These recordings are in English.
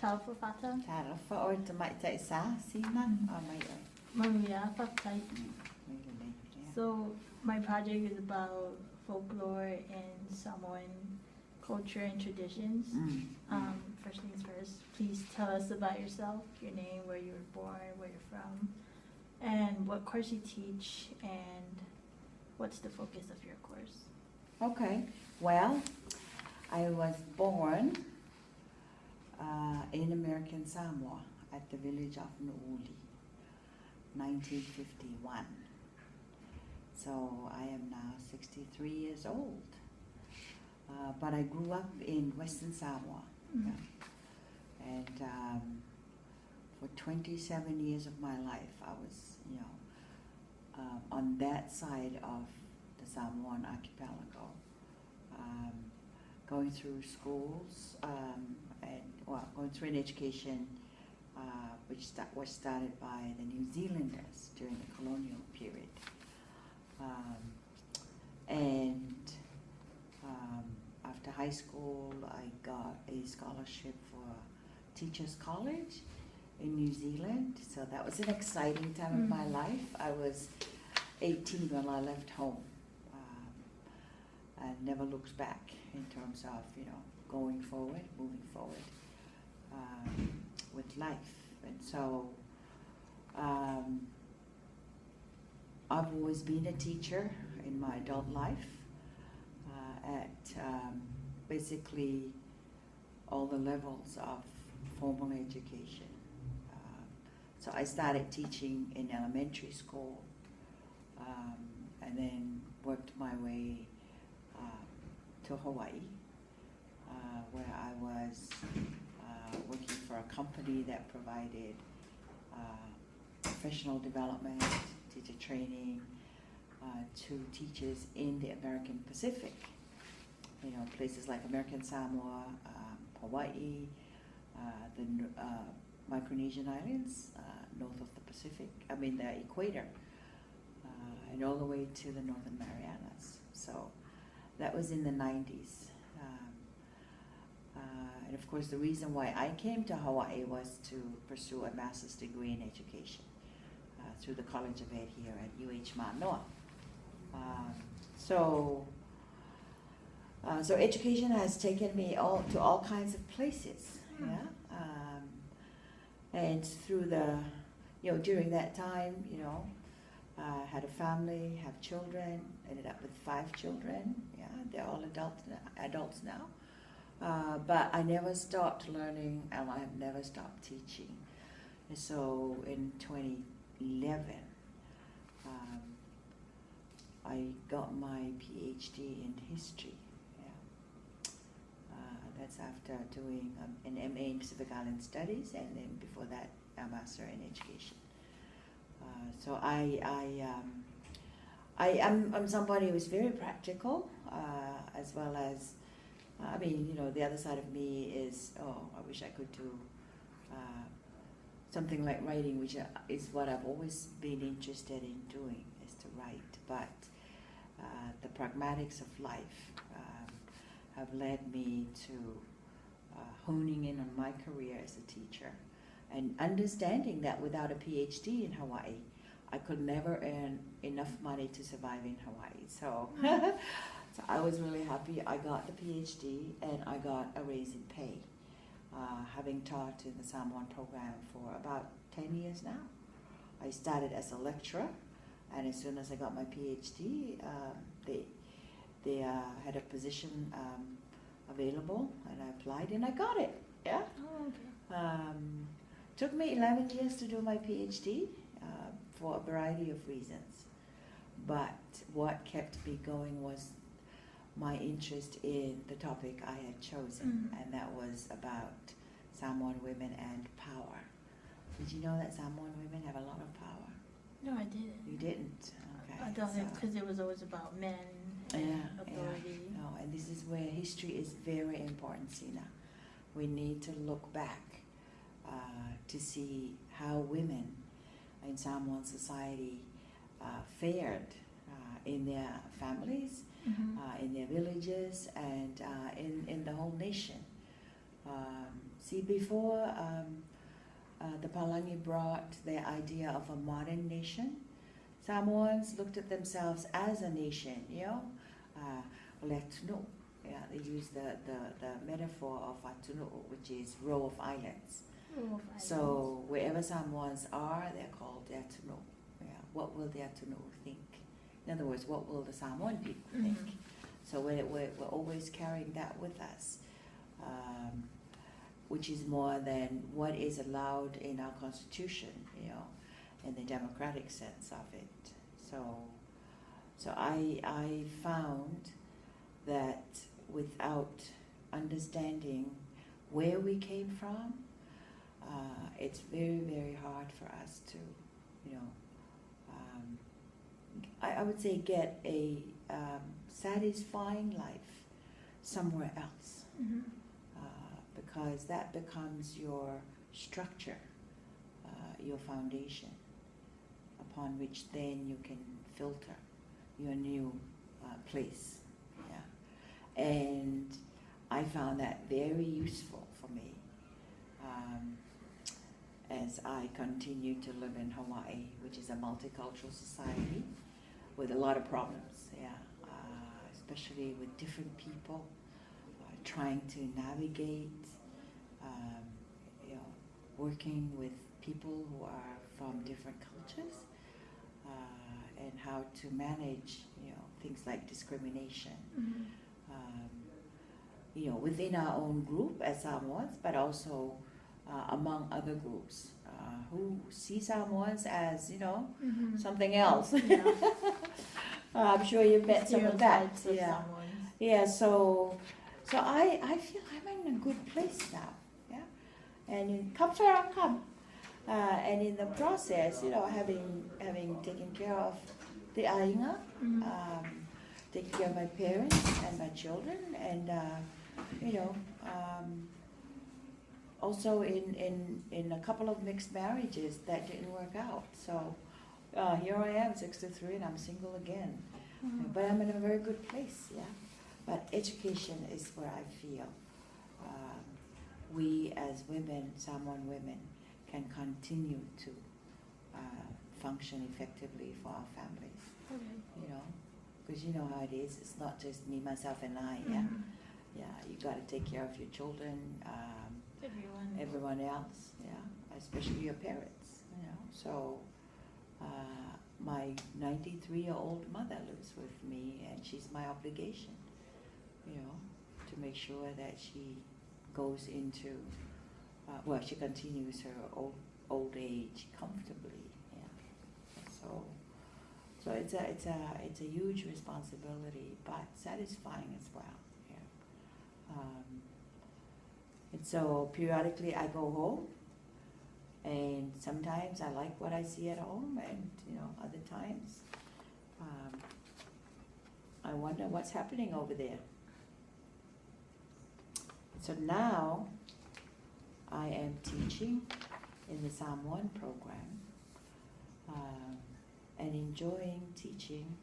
Taufa Fata. Tarafa or tamai tai sa sinan or mai Maria Fatai. oi. So my project is about folklore and Samoan culture and traditions. First things first, please tell us about yourself, your name, where you were born, where you're from, and what course you teach, and what's the focus of your course. Okay, well, I was born in American Samoa at the village of Nuuli, 1951. So I am now 63 years old. But I grew up in Western Samoa. Mm-hmm. Yeah. And for 27 years of my life, I was, on that side of the Samoan archipelago, going through schools going through an education which was started by the New Zealanders during the colonial period. After high school, I got a scholarship for Teachers College in New Zealand. So that was an exciting time of my life. I was 18 when I left home. And never looked back in terms of, going forward, moving forward with life. And so I've always been a teacher in my adult life at basically all the levels of formal education. So I started teaching in elementary school and then worked my way to Hawaii, where I was working for a company that provided professional development, teacher training to teachers in the American Pacific. Places like American Samoa, Hawaii, the Micronesian Islands, north of the Pacific, the equator, and all the way to the Northern Marianas. So that was in the 90s. And of course, the reason why I came to Hawaii was to pursue a master's degree in education through the College of Ed here at UH Manoa. So education has taken me to all kinds of places, and through during that time, had a family, have children, ended up with 5 children. Yeah, they're all adults now. But I never stopped learning, and I have never stopped teaching. And so in 2011, I got my PhD in history. That's after doing an MA in Pacific Island Studies, and then before that, a master in education. So I'm somebody who is very practical, as well as, the other side of me is, I wish I could do something like writing, which is what I've always been interested in doing, is to write. But the pragmatics of life have led me to honing in on my career as a teacher and understanding that without a PhD in Hawaii, I could never earn enough money to survive in Hawaii. So, so I was really happy I got the PhD and I got a raise in pay, having taught in the Samoan program for about 10 years now. I started as a lecturer, and as soon as I got my PhD, they had a position available, and I applied and I got it. Yeah. Oh, okay. Took me 11 years to do my PhD for a variety of reasons. But what kept me going was my interest in the topic I had chosen, and that was about Samoan women and power. Did you know that Samoan women have a lot of power? No, I didn't. You didn't? Okay. I thought because it was always about men and authority. Yeah. No, and this is where history is very important, Sina. We need to look back to see how women in Samoan society fared in their families, in their villages, and in the whole nation. See, before the Palangi brought the idea of a modern nation, Samoans looked at themselves as a nation, you know. Letunu, yeah, they use the metaphor of Atunu, which is row of islands. So wherever Samoans are, they're called the Atunu. Yeah. What will the Atunu think? In other words, what will the Samoan people think? So we're always carrying that with us, which is more than what is allowed in our constitution, you know, in the democratic sense of it. So I found that without understanding where we came from, it's very, very hard for us to, you know, I would say get a satisfying life somewhere else, because that becomes your structure, your foundation, upon which then you can filter your new place. Yeah. And I found that very useful for me as I continue to live in Hawaii, which is a multicultural society with a lot of problems, yeah, especially with different people trying to navigate, you know, working with people who are from different cultures, and how to manage, you know, things like discrimination, you know, within our own group as Samoans, but also among other groups who see Samoans as, you know, something else. Yeah. I'm sure you've met some of that. Yeah. Yeah. So I feel I'm in a good place now. Yeah. And come fair come. And in the process, you know, having taken care of the Ainga, taking care of my parents and my children, and you know, also in a couple of mixed marriages that didn't work out. So here I am, 63, and I'm single again. But I'm in a very good place, yeah. But education is where I feel we as women, Samoan women, can continue to function effectively for our families. You know, because you know how it is. It's not just me, myself, and I. Yeah, yeah. You got to take care of your children, everyone else. Yeah, especially your parents. You know, so my 93-year-old mother lives with me, and she's my obligation. You know, to make sure that she goes into well, she continues her old age comfortably. Yeah. So it's a huge responsibility, but satisfying as well. Yeah. And so periodically I go home, and sometimes I like what I see at home, and you know, other times I wonder what's happening over there. So now I am teaching in the Samoan program and enjoying teaching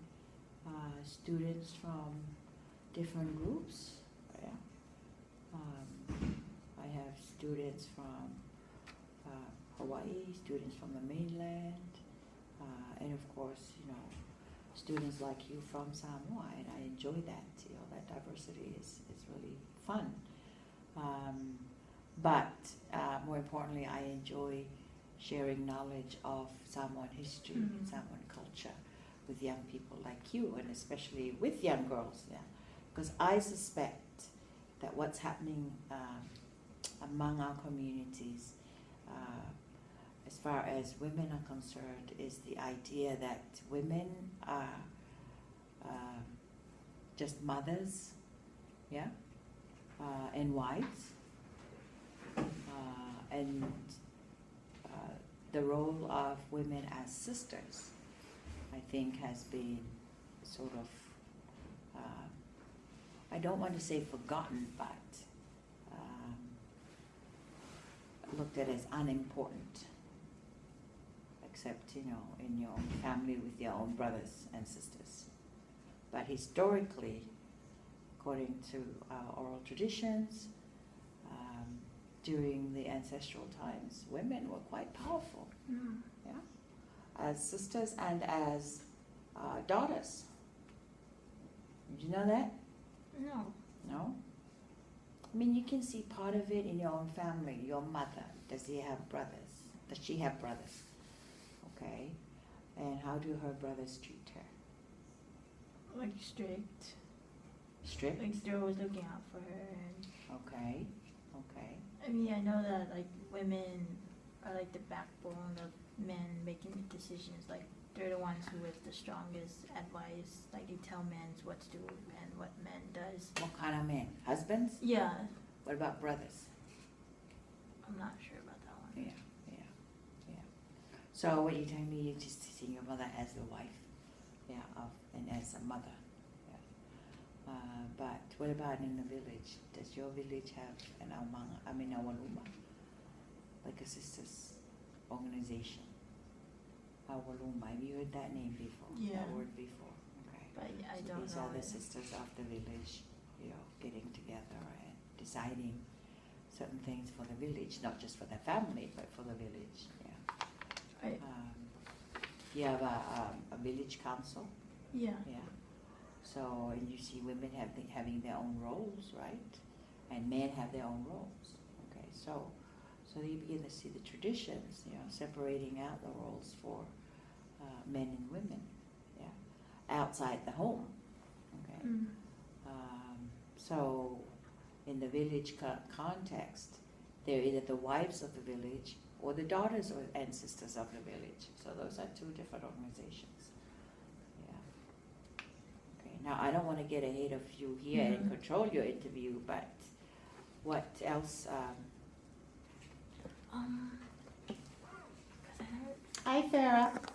students from different groups. Yeah. I have students from Hawaii, students from the mainland, and of course, you know, students like you from Samoa, and I enjoy that. You know, that diversity is really fun. But more importantly, I enjoy sharing knowledge of Samoan history and Samoan culture with young people like you, and especially with young girls. Yeah, because I suspect that what's happening among our communities, as far as women are concerned, is the idea that women are just mothers, yeah, and wives. And the role of women as sisters, I think, has been sort of, I don't want to say forgotten, but looked at as unimportant, except, you know, in your own family with your own brothers and sisters. But historically, according to our oral traditions, during the ancestral times, women were quite powerful, yeah, as sisters and as daughters. Did you know that? No. No? I mean, you can see part of it in your own family. Your mother, does she have brothers? Okay. And how do her brothers treat her? Like strict. Strict? Like they're always looking out for her. And Okay. I mean, I know that like women are like the backbone of men making the decisions. Like they're the ones who have the strongest advice. Like they tell men what to do and what men does. What kind of men? Husbands? Yeah, What about brothers? I'm not sure about that one. Yeah. So what you're telling me, you're just seeing your mother as a wife, and as a mother. Yeah. But what about in the village? Does your village have an awaluma, like a sisters organization? Awaluma. Have you heard that name before? Yeah. That word before. Okay. But I So don't these know. are the it. sisters of the village, getting together and deciding certain things for the village, not just for the family, but for the village. Yeah. Right. You have a village council. Yeah. Yeah. So, and you see women having their own roles, right? And men have their own roles. Okay. So you begin to see the traditions, separating out the roles for men and women. Yeah. Outside the home. Okay. Mm. So, in the village context, they're either the wives of the village or the daughters and sisters of the village. So those are two different organizations. Yeah. Okay. Now, I don't want to get ahead of you here and control your interview, but what else? Cause I never. Hi, Farah.